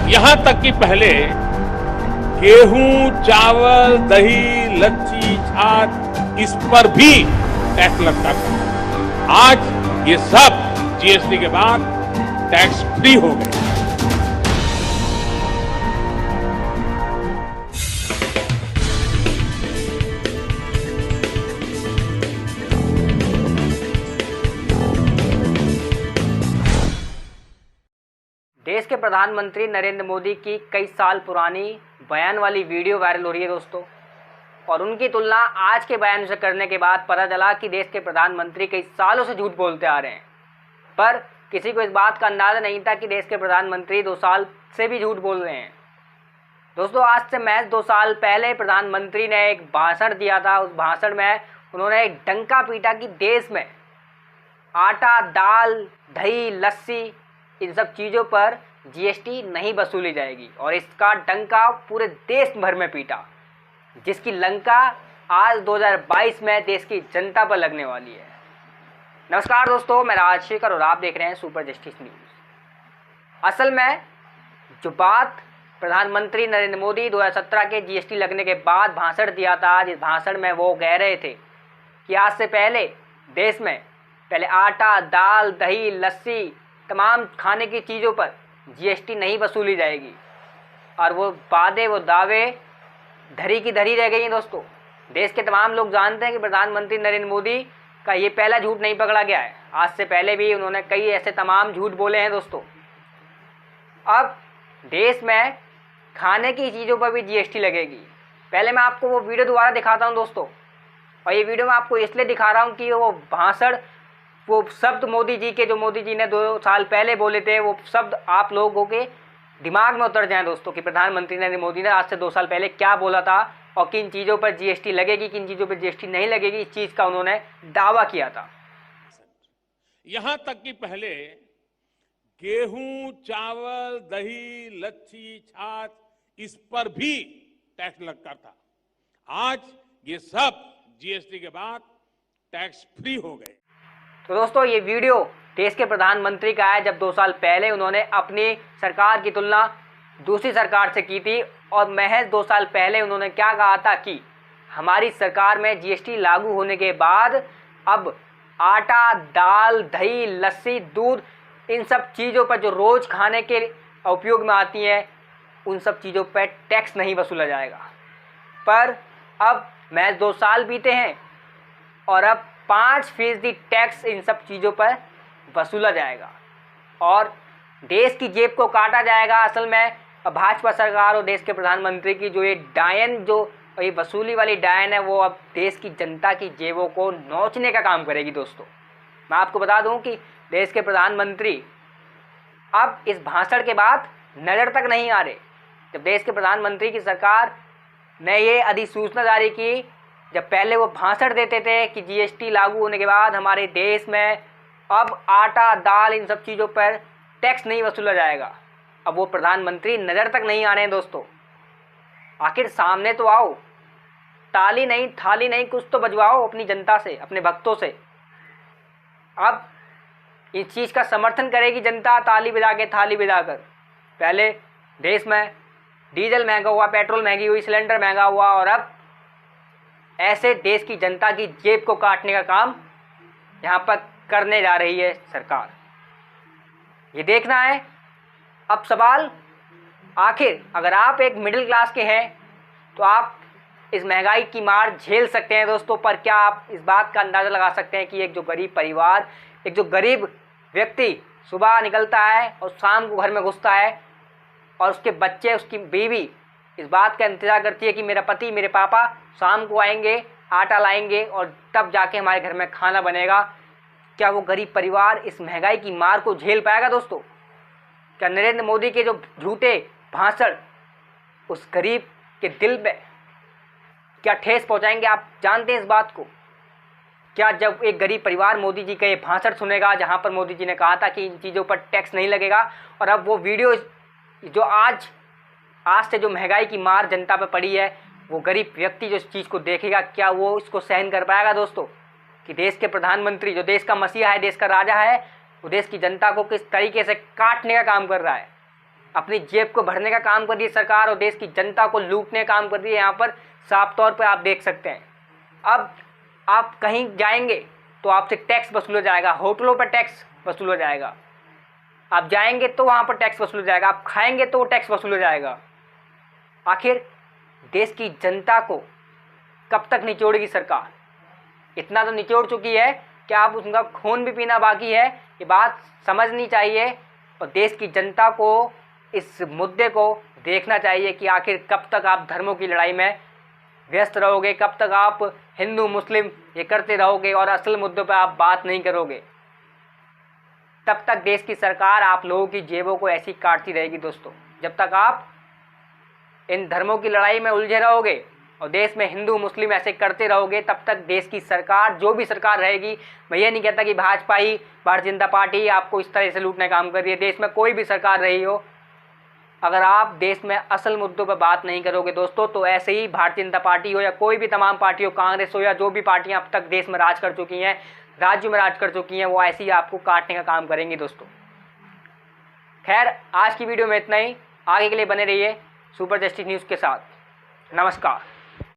यहां तक कि पहले गेहूं, चावल, दही, लच्छी, छाछ इस पर भी टैक्स लगता था। आज ये सब जीएसटी के बाद टैक्स फ्री हो गए। देश के प्रधानमंत्री नरेंद्र मोदी की कई साल पुरानी बयान वाली वीडियो वायरल हो रही है दोस्तों, और उनकी तुलना आज के बयान से करने के बाद पता चला कि देश के प्रधानमंत्री कई सालों से झूठ बोलते आ रहे हैं। पर किसी को इस बात का अंदाज़ा नहीं था कि देश के प्रधानमंत्री 2 साल से भी झूठ बोल रहे हैं। दोस्तों, आज से महज 2 साल पहले प्रधानमंत्री ने एक भाषण दिया था। उस भाषण में उन्होंने एक डंका पीटा कि देश में आटा, दाल, दही, लस्सी इन सब चीज़ों पर जीएसटी नहीं वसूली जाएगी, और इसका डंका पूरे देश भर में पीटा, जिसकी लंका आज 2022 में देश की जनता पर लगने वाली है। नमस्कार दोस्तों, मैं राजशेखर और आप देख रहे हैं सुपर जस्टिस न्यूज़। असल में जो बात प्रधानमंत्री नरेंद्र मोदी 2017 के जीएसटी लगने के बाद भाषण दिया था, जिस भाषण में वो कह रहे थे कि आज से पहले देश में पहले आटा, दाल, दही, लस्सी तमाम खाने की चीज़ों पर जीएसटी नहीं वसूली जाएगी, और वो वादे, वो दावे धरी की धरी रह गई हैं। दोस्तों, देश के तमाम लोग जानते हैं कि प्रधानमंत्री नरेंद्र मोदी का ये पहला झूठ नहीं पकड़ा गया है। आज से पहले भी उन्होंने कई ऐसे तमाम झूठ बोले हैं। दोस्तों, अब देश में खाने की चीज़ों पर भी जीएसटी लगेगी। पहले मैं आपको वो वीडियो दोबारा दिखाता हूँ दोस्तों, और ये वीडियो मैं आपको इसलिए दिखा रहा हूँ कि वो भाषण, वो शब्द मोदी जी के जो मोदी जी ने 2 साल पहले बोले थे, वो शब्द आप लोगों के दिमाग में उतर जाएं दोस्तों, कि प्रधानमंत्री नरेंद्र मोदी ने आज से 2 साल पहले क्या बोला था और किन चीज़ों पर जीएसटी लगेगी, किन चीज़ों पर जीएसटी नहीं लगेगी, इस चीज़ का उन्होंने दावा किया था। यहां तक कि पहले गेहूं, चावल, दही, लच्छी, छाछ इस पर भी टैक्स लगता था। आज ये सब जीएसटी के बाद टैक्स फ्री हो गए। तो दोस्तों, ये वीडियो देश के प्रधानमंत्री का है, जब 2 साल पहले उन्होंने अपनी सरकार की तुलना दूसरी सरकार से की थी, और महज 2 साल पहले उन्होंने क्या कहा था कि हमारी सरकार में जीएसटी लागू होने के बाद अब आटा, दाल, दही, लस्सी, दूध इन सब चीज़ों पर जो रोज़ खाने के उपयोग में आती हैं, उन सब चीज़ों पर टैक्स नहीं वसूला जाएगा। पर अब महज 2 साल बीते हैं और अब 5% टैक्स इन सब चीज़ों पर वसूला जाएगा, और देश की जेब को काटा जाएगा। असल में भाजपा सरकार और देश के प्रधानमंत्री की जो ये डायन, जो ये वसूली वाली डायन है, वो अब देश की जनता की जेबों को नोचने का काम करेगी। दोस्तों, मैं आपको बता दूं कि देश के प्रधानमंत्री अब इस भाषण के बाद नज़र तक नहीं आ रहे। जब देश के प्रधानमंत्री की सरकार ने ये अधिसूचना जारी की, जब पहले वो भाषण देते थे कि जीएसटी लागू होने के बाद हमारे देश में अब आटा, दाल इन सब चीज़ों पर टैक्स नहीं वसूला जाएगा, अब वो प्रधानमंत्री नज़र तक नहीं आ रहे हैं। दोस्तों, आखिर सामने तो आओ, ताली नहीं, थाली नहीं, कुछ तो बजवाओ अपनी जनता से, अपने भक्तों से। अब इस चीज़ का समर्थन करेगी जनता, ताली बजा के, थाली बजाकर। पहले देश में डीजल महंगा हुआ, पेट्रोल महंगी हुई, सिलेंडर महंगा हुआ, और अब ऐसे देश की जनता की जेब को काटने का काम यहाँ पर करने जा रही है सरकार। ये देखना है अब सवाल, आखिर अगर आप एक मिडिल क्लास के हैं तो आप इस महंगाई की मार झेल सकते हैं दोस्तों, पर क्या आप इस बात का अंदाज़ा लगा सकते हैं कि एक जो गरीब परिवार, एक जो गरीब व्यक्ति सुबह निकलता है और शाम को घर में घुसता है, और उसके बच्चे, उसकी बीवी इस बात का इंतज़ार करती है कि मेरा पति, मेरे पापा शाम को आएंगे, आटा लाएंगे और तब जाके हमारे घर में खाना बनेगा, क्या वो गरीब परिवार इस महंगाई की मार को झेल पाएगा? दोस्तों, क्या नरेंद्र मोदी के जो झूठे भाषण उस गरीब के दिल में क्या ठेस पहुंचाएंगे? आप जानते हैं इस बात को? क्या जब एक गरीब परिवार मोदी जी का ये भाषण सुनेगा, जहां पर मोदी जी ने कहा था कि इन चीज़ों पर टैक्स नहीं लगेगा, और अब वो वीडियो जो आज से जो महंगाई की मार जनता पर पड़ी है, वो गरीब व्यक्ति जो इस चीज़ को देखेगा, क्या वो इसको सहन कर पाएगा? दोस्तों, कि देश के प्रधानमंत्री, जो देश का मसीहा है, देश का राजा है, वो देश की जनता को किस तरीके से काटने का काम कर रहा है। अपनी जेब को भरने का काम कर रही है सरकार और देश की जनता को लूटने का काम कर रही है। यहाँ पर साफ तौर पर आप देख सकते हैं। अब आप कहीं जाएंगे तो आपसे टैक्स वसूला जाएगा, होटलों पर टैक्स वसूला जाएगा, आप जाएंगे तो वहाँ पर टैक्स वसूला जाएगा, आप खाएंगे तो वो टैक्स वसूला जाएगा। आखिर देश की जनता को कब तक निचोड़ेगी सरकार? इतना तो निचोड़ चुकी है कि आप उनका खून भी पीना बाकी है। ये बात समझनी चाहिए और देश की जनता को इस मुद्दे को देखना चाहिए कि आखिर कब तक आप धर्मों की लड़ाई में व्यस्त रहोगे, कब तक आप हिंदू मुस्लिम ये करते रहोगे और असल मुद्दों पर आप बात नहीं करोगे। तब तक देश की सरकार आप लोगों की जेबों को ऐसी काटती रहेगी दोस्तों। जब तक आप इन धर्मों की लड़ाई में उलझे रहोगे और देश में हिंदू मुस्लिम ऐसे करते रहोगे, तब तक देश की सरकार, जो भी सरकार रहेगी, मैं ये नहीं कहता कि भाजपा ही, भारतीय जनता पार्टी आपको इस तरह से लूटने का काम कर रही है, देश में कोई भी सरकार रही हो, अगर आप देश में असल मुद्दों पर बात नहीं करोगे दोस्तों, तो ऐसे ही भारतीय जनता पार्टी हो या कोई भी तमाम पार्टी हो, कांग्रेस हो या जो भी पार्टियां अब तक देश में राज कर चुकी हैं, राज्य में राज कर चुकी हैं, वो ऐसे ही आपको काटने का काम करेंगी दोस्तों। खैर, आज की वीडियो में इतना ही। आगे के लिए बने रहिए सुपर जस्टिस न्यूज़ के साथ। नमस्कार।